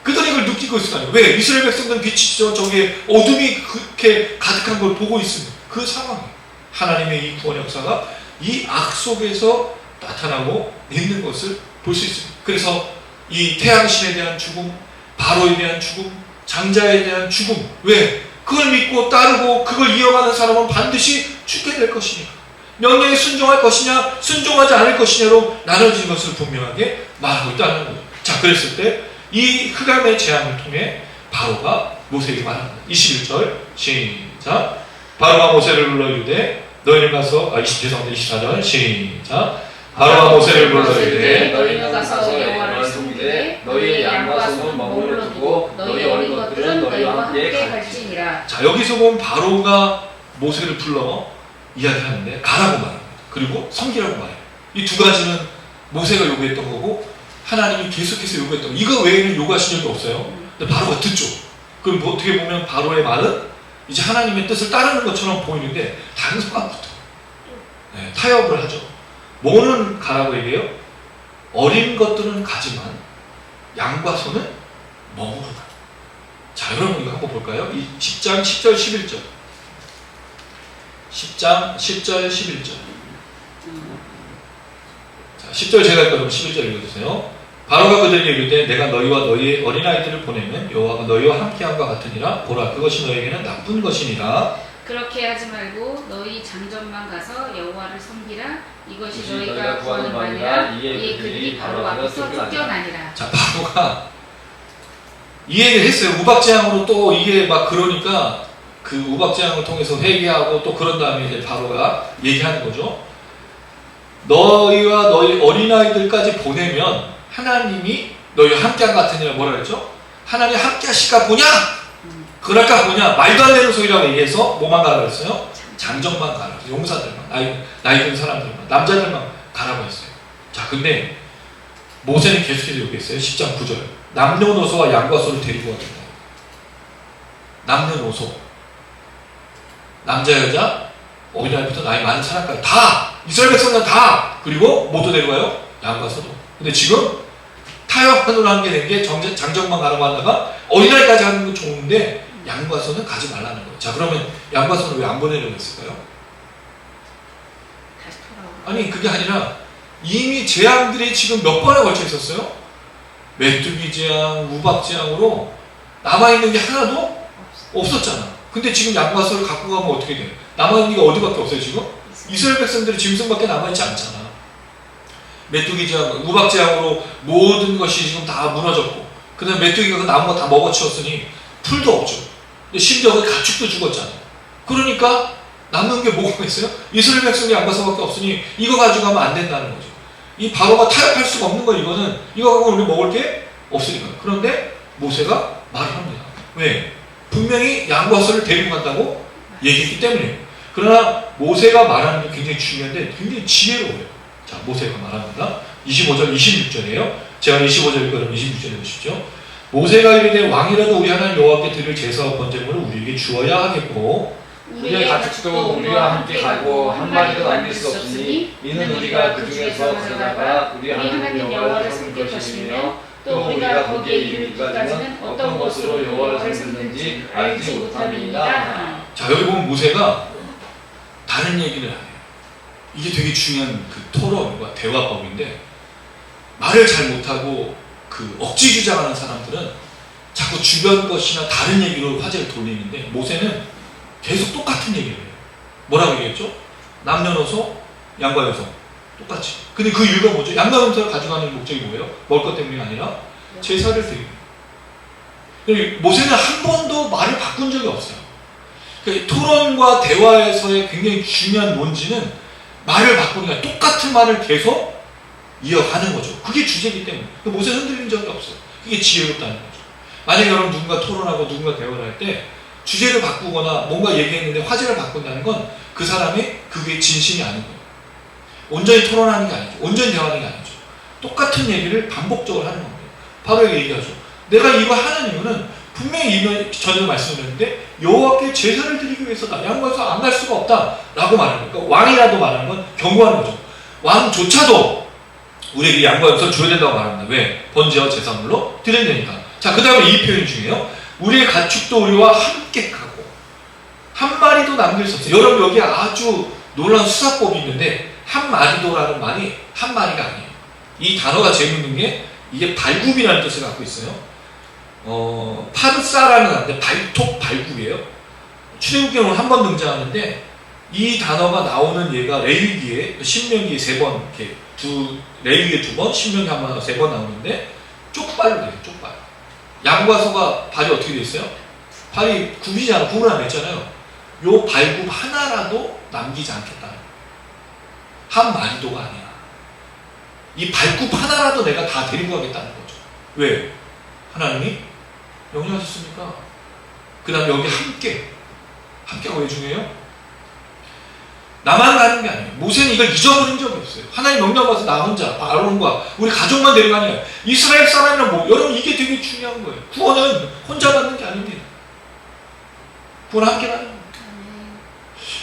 그들은 이걸 느끼고 있을 거 아니에요. 왜? 이스라엘 백성들은 빛이 저기에 어둠이 그렇게 가득한 걸 보고 있으면 그 상황이에요. 하나님의 이 구원 역사가 이 악 속에서 나타나고 있는 것을 볼 수 있습니다. 그래서 이 태양신에 대한 죽음, 바로에 대한 죽음, 장자에 대한 죽음. 왜? 그걸 믿고 따르고 그걸 이어가는 사람은 반드시 죽게 될 것이니까. 명령에 순종할 것이냐 순종하지 않을 것이냐로 나눠진 것을 분명하게 말하고 있다는 거예요. 자, 그랬을 때 이 흑암의 재앙을 통해 바로가 모세에게 말합니다. 21절 시작. 바로가 모세를 불러 이르되 너희는 가서 24절 시작. 바로가 모세를 불러 이르되 너희는 가서 여호와를 섬기되 너희의 양과 소는 머물러 두고 너희 어린 것들은 너희와 함께 갈지니라. 자, 여기서 보면 바로가 모세를 불러 이야기하는데 가라고 말합니다. 그리고 섬기라고 말해요. 이 두 가지는 모세가 요구했던 거고 하나님이 계속해서 요구했던 거. 이거 외에는 요구하신 적이 없어요. 근데 바로가 듣죠. 그럼 뭐 어떻게 보면 바로의 말은 이제 하나님의 뜻을 따르는 것처럼 보이는데 다른 순간부터 타협을 하죠. 뭐는 가라고 얘기해요? 어린 것들은 가지만 양과 소는 머무르라. 자, 여러분 이거 한번 볼까요? 이 10장 10절 11절 10장 10절 11절 자, 10절 제가 할 거면 11절 읽어주세요. 바로가 그들에게 이르되 내가 너희와 너희의 어린아이들을 보내면 여호와가 너희와 함께함과 같으니라. 보라, 그것이 너희에게는 나쁜 것이니라. 그렇게 하지 말고 너희 장전만 가서 여호와를 섬기라. 이것이 너희가 구하는 바니라. 이에 그들이 바로 앞에서 쫓겨나니라. 자, 바로가 이 얘기를 했어요. 우박재앙으로 또 이게 막 그러니까 그 우박재앙을 통해서 회개하고 또 그런 다음에 이제 바로가 얘기하는 거죠. 너희와 너희 어린아이들까지 보내면 하나님이 너희와 함께한 것 같으니라. 뭐라 그랬죠? 하나님 함께 하실까 보냐? 그럴까 보냐? 말도 안 되는 소리라고 얘기해서 뭐만 가라고 했어요? 장정만 가라고 했어요. 용사들만, 나이 든 사람들만, 남자들만 가라고 했어요. 자, 근데 모세는 계속해서 요구했어요. 10장 9절 남녀노소와 양과 소를 데리고 와야 된다. 남녀노소, 남자 여자, 어린아이부터 나이 많은 사람까지 다, 이스라엘 백성들 다, 그리고 모두 데려가요? 양과 소도. 근데 지금 타협하느라 하게 된 게 장정만 가라고 하다가 어린아이까지 하는 건 좋은데 양과 소는 가지 말라는 거예요. 자, 그러면 양과 소는 왜 안 보내려고 했을까요? 다시 돌아오라. 아니, 그게 아니라 이미 재앙들이 지금 몇 번에 걸쳐 있었어요? 메뚜기 재앙, 우박 재앙으로 남아있는 게 하나도 없었잖아. 근데 지금 양과 소를 갖고 가면 어떻게 돼? 남아있는 게 어디밖에 없어요 지금? 이스라엘 백성들이 짐승밖에 남아있지 않잖아. 메뚜기 재앙, 우박 재앙으로 모든 것이 지금 다 무너졌고, 그 다음에 메뚜기가 그 나무 다 먹어치웠으니 풀도 없죠. 근데 심지어 그 가축도 죽었잖아요. 그러니까 남는 게 뭐가 있어요? 이스라엘 백성이 양과소밖에 없으니 이거 가지고 가면 안 된다는 거죠. 이 바로가 타협할 수가 없는 거예요. 이거는 이거 갖고 우리 먹을 게 없으니까. 그런데 모세가 말을 합니다. 왜? 분명히 양과 소를 데리고 간다고 얘기했기 때문이에요. 그러나 모세가 말하는 게 굉장히 중요한데 굉장히 지혜로워요. 자, 모세가 말합니다. 25절 26절이에요. 제가 25절 읽거든 26절 해보십시오. 모세가 이르되 왕이라도 우리 하나님 여호와께 드릴 제사와 번제물을 우리에게 주어야 하겠고 우리의 가축도 우리와 함께 가고 한 마리도 남길 수 없으니 이는 우리가 그 중에서 가져다가 우리 하나님 여호와를 섬길 것이며 또 우리가 거기에 이르기까지는 어떤 것으로 여호와를 섬기는지 알지 못함이니라. 자, 여기 보면 모세가 다른 얘기를 해요. 이게 되게 중요한 그 토론과 대화법인데, 말을 잘 못하고 그 억지 주장하는 사람들은 자꾸 주변 것이나 다른 얘기로 화제를 돌리는데, 모세는 계속 똑같은 얘기를 해요. 뭐라고 얘기했죠? 남녀노소, 양과 여성 똑같이. 근데 그 이유가 뭐죠? 양과 여성을 가져가는 목적이 뭐예요? 먹을 것 때문이 아니라 제사를 드리는. 모세는 한 번도 말을 바꾼 적이 없어요. 그러니까 토론과 대화에서의 굉장히 중요한 논지는 말을 바꾸니까 똑같은 말을 계속 이어가는 거죠. 그게 주제이기 때문에. 모세는 흔들린 적이 없어요. 그게 지혜롭다는 거죠. 만약에 여러분 누군가 토론하고 누군가 대화를 할 때 주제를 바꾸거나 뭔가 얘기했는데 화제를 바꾼다는 건 그 사람이 그게 진심이 아닌 거예요. 온전히 토론하는 게 아니죠. 온전히 대화하는 게 아니죠. 똑같은 얘기를 반복적으로 하는 겁니다. 바로 여기 얘기하죠. 내가 이거 하는 이유는 분명히 이면 전에 말씀드렸는데 여호와께 제사를 드리기 위해서다. 양과에서 안 갈 수가 없다 라고 말하는 거예요. 그러니까 왕이라도 말하는 건 경고하는 거죠. 왕조차도 우리에게 양과 염소를 줘야 된다고 말합니다. 왜? 번제와 제사물로 드린다니까. 자, 그 다음에 이 표현 중에요. 우리의 가축도 우리와 함께 가고 한 마리도 남길 수 없어요. 여러분, 여기 아주 놀라운 수사법이 있는데 한 마리도라는 말이 한 마리가 아니에요. 이 단어가 재밌는 게 이게 발굽이라는 뜻을 갖고 있어요. 파르사라는 단어인데 발톱 발굽이에요. 출애굽기에는 한 번 등장하는데 이 단어가 나오는 얘가 레위기에 신명기에 3번 이렇게 레위기에 2번, 신명기 한 번, 3번 나오는데 쪽발로 돼요. 쪽발. 양과 소가 발이 어떻게 돼 있어요? 발이 굽이잖아. 굽을 안 했잖아요. 요 발굽 하나라도 남기지 않겠다. 한 마리도가 아니야. 이 발굽 하나라도 내가 다 데리고 가겠다는 거죠. 왜? 하나님이 명령하셨으니까. 그 다음에 여기 함께가 왜 중요해요? 나만 가는 게 아니에요. 모세는 이걸 잊어버린 적이 없어요. 하나님 명령 받아서 나 혼자, 아론과 우리 가족만 데려가는 게 아니에요. 이스라엘 사람이란 뭐, 여러분 이게 되게 중요한 거예요. 구원은 혼자 받는 게 아닙니다. 구원은 함께 받는 거예요.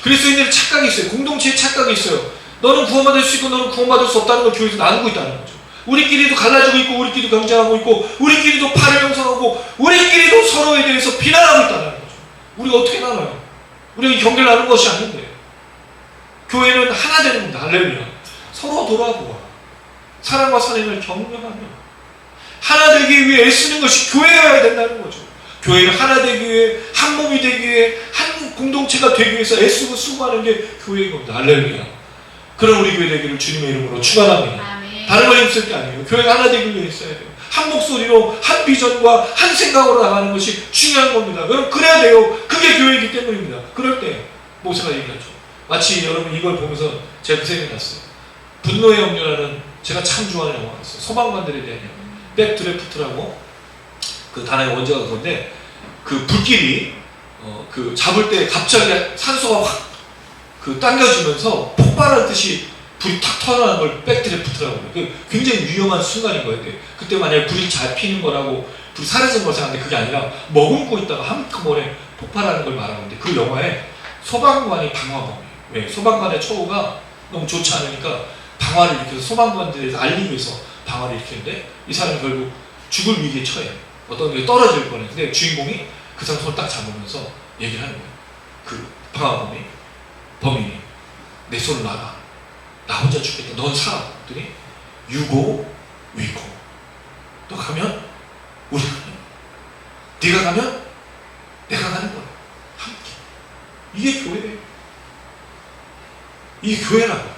그리스도인들의 착각이 있어요. 공동체의 착각이 있어요. 너는 구원받을 수 있고 너는 구원받을 수 없다는 걸 교회에서 나누고 있다는 거죠. 우리끼리도 갈라지고 있고 우리끼리도 경쟁하고 있고 우리끼리도 팔을 형성하고 우리끼리도 서로에 대해서 비난하고 있다는 거죠. 우리가 어떻게 나눠요? 우리가 경계를 나누는 것이 아닌데 교회는 하나 되는 겁니다. 할렐루야. 서로 돌아보아 사랑과 선행을 격려하며 하나 되기 위해 애쓰는 것이 교회여야 된다는 거죠. 교회는 하나 되기 위해 한 몸이 되기 위해 한 공동체가 되기 위해서 애쓰고 수고하는 게 교회인 겁니다. 할렐루야. 그런 우리 교회 되기를 주님의 이름으로 축원합니다. 아멘. 다른 걸 힘쓸 게 아니에요. 교회가 하나 되기 위해 있어야 돼요. 한 목소리로 한 비전과 한 생각으로 나가는 것이 중요한 겁니다. 그럼 그래야 돼요. 그게 교회이기 때문입니다. 그럴 때 모세가 얘기하죠. 마치 여러분 이걸 보면서 제가 그 생각이 났어요. 분노의 염려라는 제가 참 좋아하는 영화가 있어요. 소방관들에 대한 영화. 백드래프트라고 그 단어의 원제가 그건데 그 불길이 그 잡을 때 갑자기 산소가 확 그 당겨지면서 폭발하듯이 불이 탁 터나는 걸 백드래프트라고 해요. 그 굉장히 위험한 순간인 거예요. 그때 만약에 불이 잘 피는 거라고 불이 사라진 걸 생각하는데 그게 아니라 머금고 있다가 한꺼번에 폭발하는 걸 말하는데 그 영화에 소방관이 방화범이에요. 왜? 소방관의 처우가 너무 좋지 않으니까 방화를 일으켜서 소방관들에 대해서 알리기 위해서 방화를 일으키는데 이 사람이 결국 죽을 위기에 처해요. 어떤 게 떨어질 뻔했는데 주인공이 그 사람 손을 딱 잡으면서 얘기를 하는 거예요. 그 방화범이 범인이 내 손을 놔라. 나 혼자 죽겠다. 넌 살아. 그랬더니 유고 위고. 너 가면 우리 가면. 네가 가면 내가 가는 거야. 함께. 이게 교회예요. 이게 교회라고.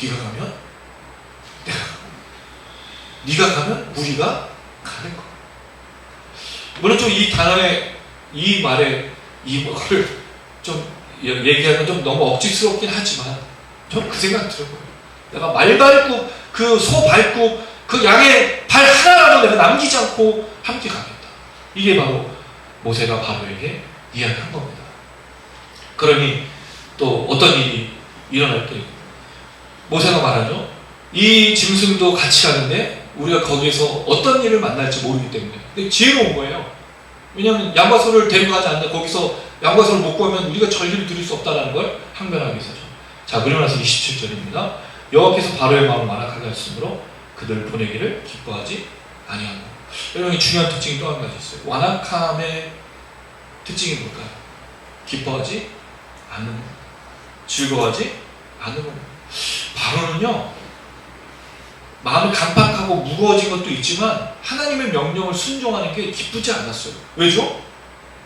네가 가면 내가 가고. 네가 가면 우리가 가는 거야. 물론 좀 이 단어에 이 말에 이 뭐를 좀 얘기하면 좀 너무 억지스럽긴 하지만 좀 그 생각 들어요. 내가 말 밟고 그 소 밟고 그 양의 발 하나라도 내가 남기지 않고 함께 가겠다. 이게 바로 모세가 바로에게 이야기한 겁니다. 그러니 또 어떤 일이 일어날 때 모세가 말하죠. 이 짐승도 같이 가는데 우리가 거기에서 어떤 일을 만날지 모르기 때문에. 근데 지혜로운 거예요. 왜냐하면 양과소를 데리고 가지 않는다. 거기서 양과소를 못 구하면 우리가 전리를 드릴 수 없다는 걸 항변하기 위해서죠. 자, 그리고 나서 27절입니다. 여호와께서 바로의 마음을 완악하게 하심으로 그들을 보내기를 기뻐하지 아니하고. 여러분, 중요한 특징이 또 한 가지 있어요. 완악함의 특징이 뭘까요? 기뻐하지 않는 것, 즐거워하지 않는 것. 바로는요, 마음이 간팍하고 무거워진 것도 있지만 하나님의 명령을 순종하는 게 기쁘지 않았어요. 왜죠?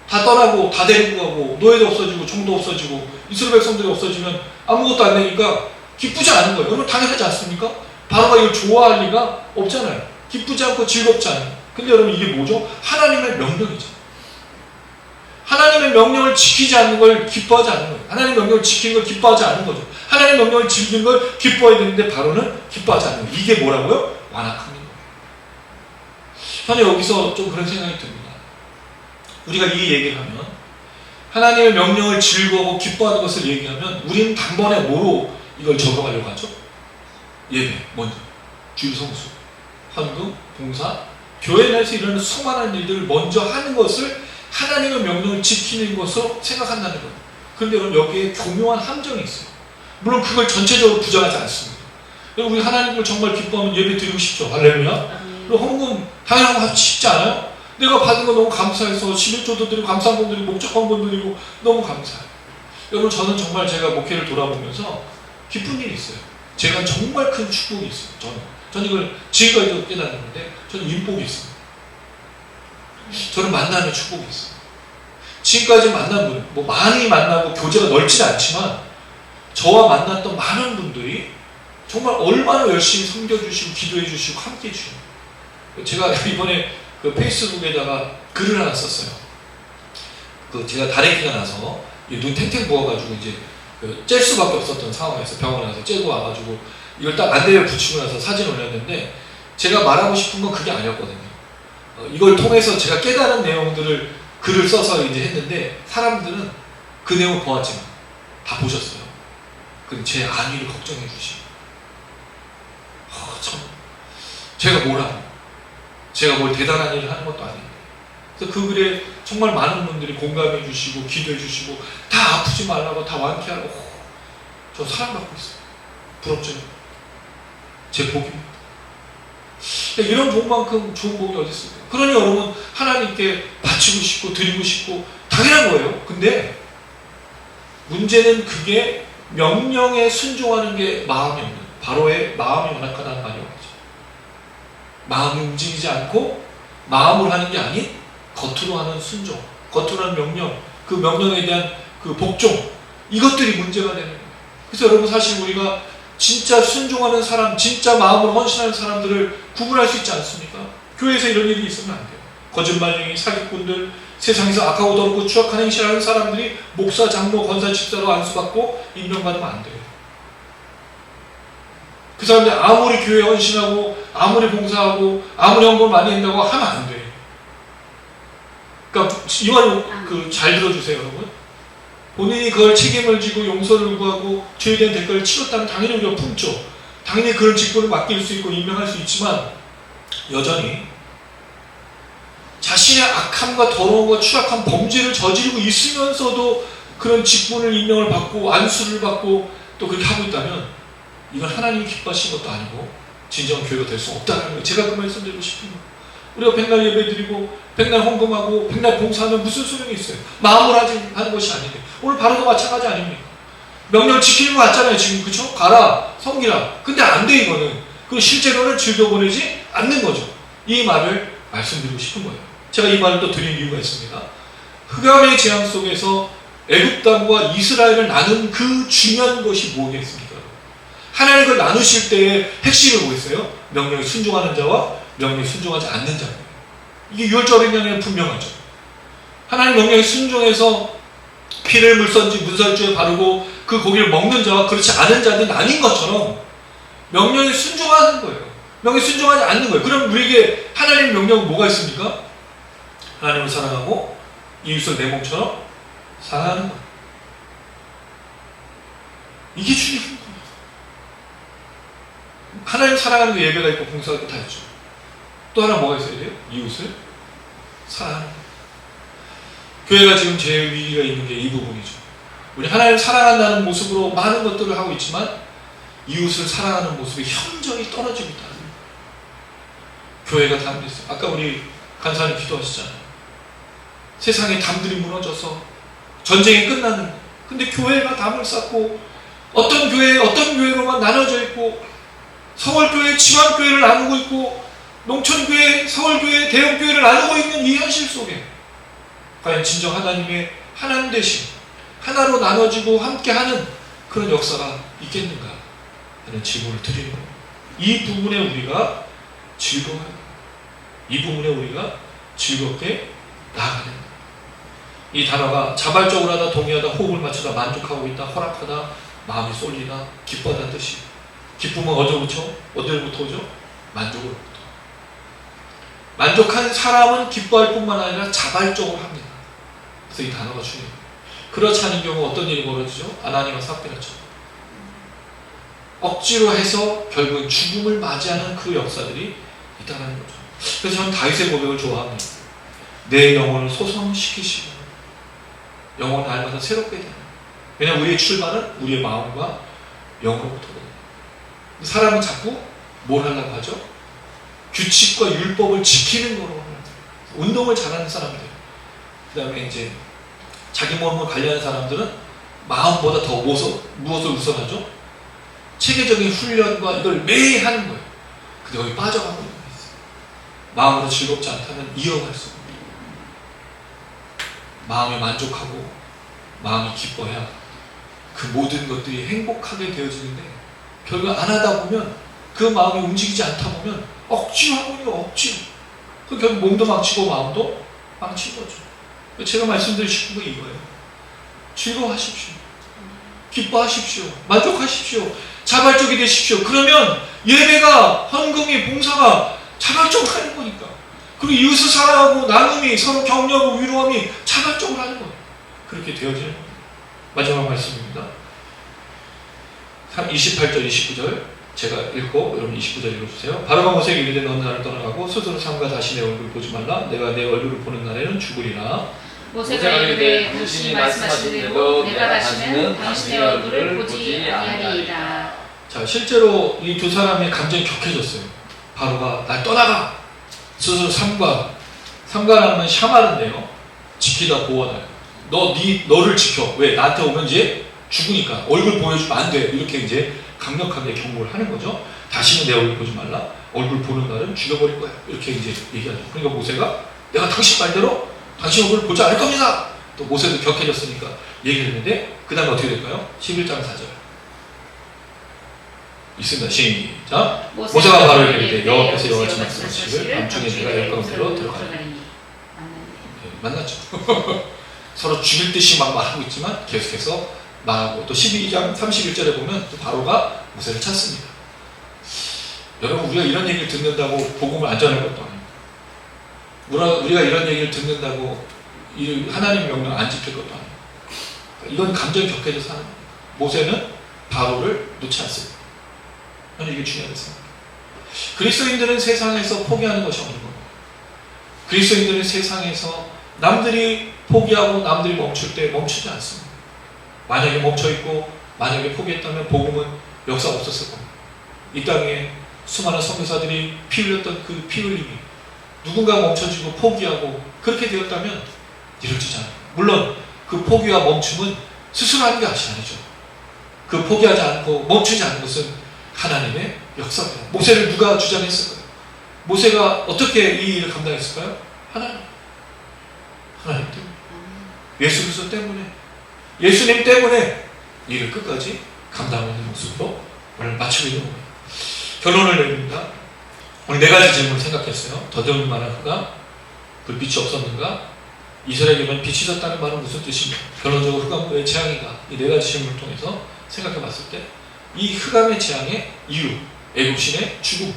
다 떠나고 다 데리고 가고 노예도 없어지고 종도 없어지고 이스라엘 백성들이 없어지면 아무것도 안 되니까 기쁘지 않은 거예요. 여러분, 당연하지 않습니까? 바로가 이걸 좋아할 리가 없잖아요. 기쁘지 않고 즐겁지 않아요. 근데 여러분, 이게 뭐죠? 하나님의 명령이죠. 하나님의 명령을 지키지 않는 걸 기뻐하지 않는 거예요. 하나님의 명령을 지키는 걸 기뻐하지 않는 거죠. 하나님의 명령을 지키는 걸 기뻐해야 되는데 바로는 기뻐하지 않는 거예요. 이게 뭐라고요? 완악함인 거예요. 저는 여기서 좀 그런 생각이 듭니다. 우리가 이 얘기를 하면, 하나님의 명령을 즐거워하고 기뻐하는 것을 얘기하면 우리는 단번에 뭐로 이걸 적용하려고 하죠? 예배, 먼저 주일 성수, 헌금, 봉사, 교회 내에서 일어나는 수많은 일들을 먼저 하는 것을 하나님의 명령을 지키는 것으로 생각한다는 거예요. 그런데 여러분, 여기에 교묘한 함정이 있어요. 물론 그걸 전체적으로 부정하지 않습니다. 우리 하나님을 정말 기뻐하면 예배 드리고 싶죠. 할렐루야. 그리고 헌금 당연한 거 쉽지 않아요? 내가 받은 거 너무 감사해서 11조도 드리고 감사한 분 드리고 목적한 분 드리고 너무 감사해요. 여러분, 저는 정말 제가 목회를 돌아보면서 기쁜 일이 있어요. 제가 정말 큰 축복이 있어요. 저는 이걸 지금까지도 깨닫는데 저는 인복이 있어요. 저는 만남의 축복이 있어요. 지금까지 만난 분, 뭐 많이 만나고 교제가 넓지는 않지만 저와 만났던 많은 분들이 정말 얼마나 열심히 섬겨주시고 기도해주시고 함께해 주시고. 제가 이번에 그 페이스북에다가 글을 하나 썼어요. 제가 다래끼가 나서 눈 탱탱 부어가지고 이제 짤 수밖에 없었던 상황에서 병원에 가서 째고 와가지고 이걸 딱 안대에 붙이고 나서 사진 올렸는데, 제가 말하고 싶은 건 그게 아니었거든요. 이걸 통해서 제가 깨달은 내용들을 글을 써서 이제 했는데, 사람들은 그 내용을 보았지만 다 보셨어요. 제 안위를 걱정해 주시고, 참, 제가 뭘 하고, 제가 뭘 대단한 일을 하는 것도 아닌데, 그래서 그 글에 정말 많은 분들이 공감해 주시고 기도해 주시고 다 아프지 말라고, 다 완쾌하라고. 저 사랑받고 있어요. 부럽죠? 제 복입니다. 이런 복만큼 좋은 복이 어디 있을까요? 그러니 여러분, 하나님께 바치고 싶고 드리고 싶고 당연한 거예요. 근데 문제는 그게 명령에 순종하는 게 마음이 없는, 바로의 마음이 완악하다는 말이 없죠. 마음이 움직이지 않고 마음으로 하는 게 아닌 겉으로 하는 순종, 겉으로 하는 명령, 그 명령에 대한 그 복종, 이것들이 문제가 되는 거예요. 그래서 여러분, 사실 우리가 진짜 순종하는 사람, 진짜 마음으로 헌신하는 사람들을 구분할 수 있지 않습니까? 교회에서 이런 일이 있으면 안 돼요. 거짓말쟁이, 사기꾼들, 세상에서 악하고 더럽고 추악한 행실을 하는 사람들이 목사, 장로, 권사, 집사로 안수받고 임명받으면 안 돼요. 그 사람들 아무리 교회에 헌신하고 아무리 봉사하고 아무리 헌금을 많이 한다고 하면 안 돼요. 그러니까 이 말 잘 들어주세요, 여러분. 본인이 그걸 책임을 지고 용서를 구하고 죄에 대한 대가를 치렀다면 당연히 우리가 품죠. 당연히 그런 직분을 맡길 수 있고 임명할 수 있지만, 여전히 자신의 악함과 더러움과 추악한 범죄를 저지르고 있으면서도 그런 직분을 임명을 받고 안수를 받고 또 그렇게 하고 있다면, 이건 하나님이 기뻐하신 것도 아니고 진정한 교회가 될 수 없다는 거예요. 제가 그 말씀 드리고 싶은 거예요. 우리가 백날 예배 드리고 백날 헌금하고 백날 봉사하면 무슨 소용이 있어요? 마음으로 하는 것이 아닌데. 오늘 바로도 마찬가지 아닙니까? 명령을 지키는 것 같잖아요, 지금. 그쵸? 가라, 섬기라. 근데 안 돼, 이거는. 그 실제로는 즐겨보내지 않는 거죠. 이 말을 말씀드리고 싶은 거예요. 제가 이 말을 또 드린 이유가 있습니다. 흑암의 재앙 속에서 애굽 땅과 이스라엘을 나눈 그 중요한 것이 뭐겠습니까? 하나님을 나누실 때의 핵심이 뭐겠어요? 명령에 순종하는 자와 명령에 순종하지 않는 자예요. 이게 유월절 행령에는 분명하죠. 하나님 명령에 순종해서 피를 물선지 문설주에 바르고 그 고기를 먹는 자와 그렇지 않은 자는 아닌 것처럼 명령에 순종하는 거예요. 명령에 순종하지 않는 거예요. 그럼 우리에게 하나님의 명령은 뭐가 있습니까? 하나님을 사랑하고 이웃을 내 몸처럼 사랑하는 거예요. 이게 중요한 거예요. 하나님 사랑하는 게 예배가 있고 봉사가 있고 다 있죠. 또 하나 뭐가 있어야 돼요? 이웃을 사랑하는 거예요. 교회가 지금 제일 위기가 있는 게 이 부분이죠. 우리 하나님을 사랑한다는 모습으로 많은 것들을 하고 있지만 이웃을 사랑하는 모습이 현저히 떨어지고 있다는 거예요. 교회가 담됐어요. 아까 우리 간사님 기도하시잖아요. 세상에 담들이 무너져서 전쟁이 끝나는 거예요. 근데 교회가 담을 쌓고 어떤 교회로만 나눠져 있고 서울교회, 지방교회를 나누고 있고 농촌교회, 서울교회, 대형교회를 나누고 있는 이 현실 속에 과연 진정 하나님의 하나님 되심, 하나로 나눠지고 함께하는 그런 역사가 있겠는가 하는 질문을 드리는 거예요. 이 부분에 우리가 즐거워요. 이 부분에 우리가 즐겁게 나아가는 거예요. 이 단어가 자발적으로 하다, 동의하다, 호흡을 맞추다, 만족하고 있다, 허락하다, 마음이 쏠리다, 기뻐하다는 뜻이. 기쁨은 어디로부터 오죠? 만족으로부터. 만족한 사람은 기뻐할 뿐만 아니라 자발적으로 합니다. 그래서 이 단어가 중요해요. 그렇지 않은 경우 어떤 일이 벌어지죠? 아나니와 삽비라처럼 억지로 해서 결국은 죽음을 맞이하는 그 역사들이 있다는 거죠. 그래서 저는 다윗의 고백을 좋아합니다. 내 영혼을 소성시키시고 영혼을 날마다 새롭게 되는. 왜냐하면 우리의 출발은 우리의 마음과 영으로부터거든요. 사람은 자꾸 뭘 하려고 하죠? 규칙과 율법을 지키는 거로 운동을 잘하는 사람들, 그 다음에 이제 자기 몸을 관리하는 사람들은 마음보다 더 무엇을 우선하죠? 체계적인 훈련과 이걸 매일 하는 거예요. 근데 거기 빠져가고 있는 거예요. 마음으로 즐겁지 않다면 이어갈 수 없어요. 마음에 만족하고 마음이 기뻐야 그 모든 것들이 행복하게 되어지는데 결국 안 하다 보면 그 마음이 움직이지 않다 보면 억지로 하고 있는 거 억지로. 그 결국 몸도 망치고 마음도 망친 거죠. 제가 말씀드리고 싶은 건 이거예요. 즐거워하십시오. 기뻐하십시오. 만족하십시오. 자발적이 되십시오. 그러면 예배가, 헌금이, 봉사가 자발적으로 하는 거니까. 그리고 이웃을 사랑하고 나눔이, 서로 격려하고 위로함이 자발적으로 하는 거예요. 그렇게 되어지는 거예요. 마지막 말씀입니다. 28절, 29절 제가 읽고 여러분 29절 읽어주세요. 바로가 모세에게 이르되 너는 나를 떠나가고 스스로 삼가 다시 내 얼굴을 보지 말라. 내가 내 얼굴을 보는 날에는 죽으리라. 모세가 이르되 당신이 말씀하신 대로 내가 다시는 당신의 얼굴을 보지 아니하리이다. 자, 실제로 이 두 사람의 감정이 격해졌어요. 바로가 날 떠나가. 스스로 삼가라는 건 샤말인데요. 지키다, 보호하다. 너를 지켜. 왜? 나한테 오면 이제 죽으니까 얼굴 보여주면 안 돼. 이렇게 이제 강력하게 경고를 하는 거죠. 다시는 내 얼굴 보지 말라. 얼굴 보는 날은 죽여버릴 거야. 이렇게 이제 얘기하죠. 그러니까 모세가 내가 당신 말대로 당신 얼굴을 보지 않을 겁니다. 또 모세도 격해졌으니까 얘기를 했는데 그 다음에 어떻게 될까요? 11장 4절 있습니다. 시작. 모세가 바로 이르되 여호와께서 여호와같이 말씀하시기를 밤중에 내가 열 가운데로 들어가리니. 만났죠. 서로 죽일 듯이 막 말하고 있지만 계속해서 말하고 또 12장 31절에 보면 또 바로가 모세를 찾습니다. 여러분 우리가 이런 얘기를 듣는다고 복음을 안 전할 것도 아니고 우리가 이런 얘기를 듣는다고 하나님의 명령 안 지킬 것도 아니고 이건 감정이 격해져서 하는 거예요. 모세는 바로를 놓지 않습니다. 저는 이게 중요하다고 생각해요. 그리스도인들은 세상에서 포기하는 것이 없는 겁니다. 그리스도인들은 세상에서 남들이 포기하고 남들이 멈출 때 멈추지 않습니다. 만약에 멈춰있고 만약에 포기했다면 복음은 역사가 없었을 겁니다. 이 땅에 수많은 선교사들이 피 흘렸던 그 피 흘림이 누군가 멈춰지고 포기하고 그렇게 되었다면 이루어지지 않아요. 물론 그 포기와 멈춤은 스스로 하는 게 아니죠. 그 포기하지 않고 멈추지 않는 것은 하나님의 역사입니다. 모세를 누가 주장했을까요? 모세가 어떻게 이 일을 감당했을까요? 하나님 때문에. 예수 그리스도 때문에. 예수님 때문에 이 일을 끝까지 감당하는 모습으로 오늘 마치고 있는 거예요. 결론을 내립니다. 오늘 네 가지 질문을 생각했어요. 더듬을 만한 흑암, 불빛이 없었는가, 이스라엘에게만 빛이 있었다는 말은 무슨 뜻인가, 결론적으로 흑암은 왜 재앙인가, 이 네 가지 질문을 통해서 생각해 봤을 때 이 흑암의 재앙의 이유, 애굽신의 죽음,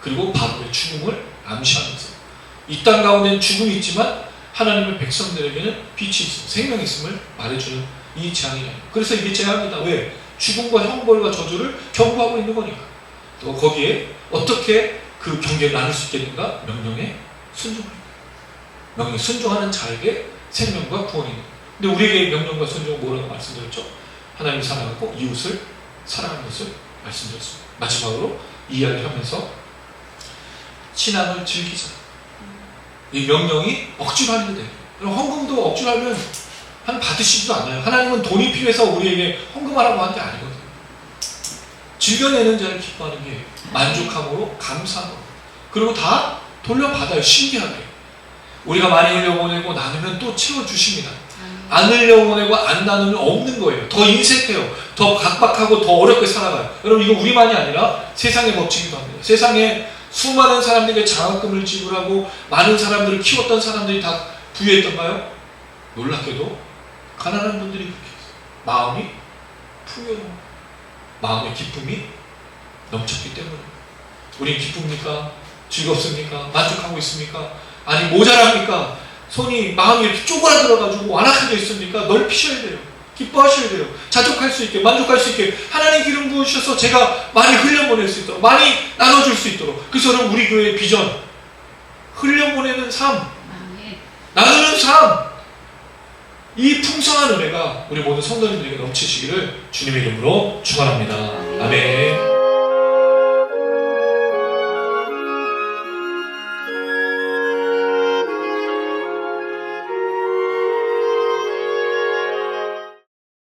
그리고 바로의 죽음을 암시하면서 이 땅 가운데는 죽음이 있지만 하나님의 백성들에게는 빛이 있음, 생명이 있음을 말해주는 이 재앙이에요. 그래서 이게 재앙이다. 왜? 죽음과 형벌과 저주를 경고하고 있는 거니까. 또 거기에 어떻게 그 경계를 나눌 수 있게 된가? 명령에 순종합니다. 명령에 순종하는 자에게 생명과 구원이 있는. 근데 우리에게 명령과 순종은 뭐라고 말씀드렸죠? 하나님을 사랑하고 이웃을 사랑하는 것을 말씀드렸습니다. 마지막으로 이 이야기를 하면서 신앙을 즐기자. 이 명령이 억지로 하는 게 돼요. 헌금도 억지로 하면 받으시지도 않아요. 하나님은 돈이 필요해서 우리에게 헌금하라고 한 게 아니거든요. 즐겨내는 자를 기뻐하는 게 만족함으로 감사하고 그리고 다 돌려받아요. 신기하게. 우리가 많이 흘려보내고 나누면 또 채워주십니다. 안 흘려보내고 안 나누면 없는 거예요. 더 인색해요. 더 각박하고 더 어렵게 살아가요. 여러분 이거 우리만이 아니라 세상의 법칙이기도 합니다. 세상에 수많은 사람들에게 장학금을 지불하고 많은 사람들을 키웠던 사람들이 다 부유했던가요? 놀랍게도 가난한 분들이 그렇게 했어요. 마음이 풍요로워. 마음의 기쁨이 넘쳤기 때문에. 우린 기쁩니까? 즐겁습니까? 만족하고 있습니까? 아니 모자랍니까? 손이 마음이 이렇게 쪼그라들어가지고 완악하게 있습니까? 넓히셔야 돼요. 기뻐하셔야 돼요. 자족할 수 있게, 만족할 수 있게 하나님 기름 부으셔서 제가 많이 흘려보낼 수 있도록, 많이 나눠줄 수 있도록. 그래서 여러분 우리 교회의 비전, 흘려보내는 삶, 나누는 삶, 이 풍성한 은혜가 우리 모든 성도님들에게 넘치시기를 주님의 이름으로 축원합니다. 아멘.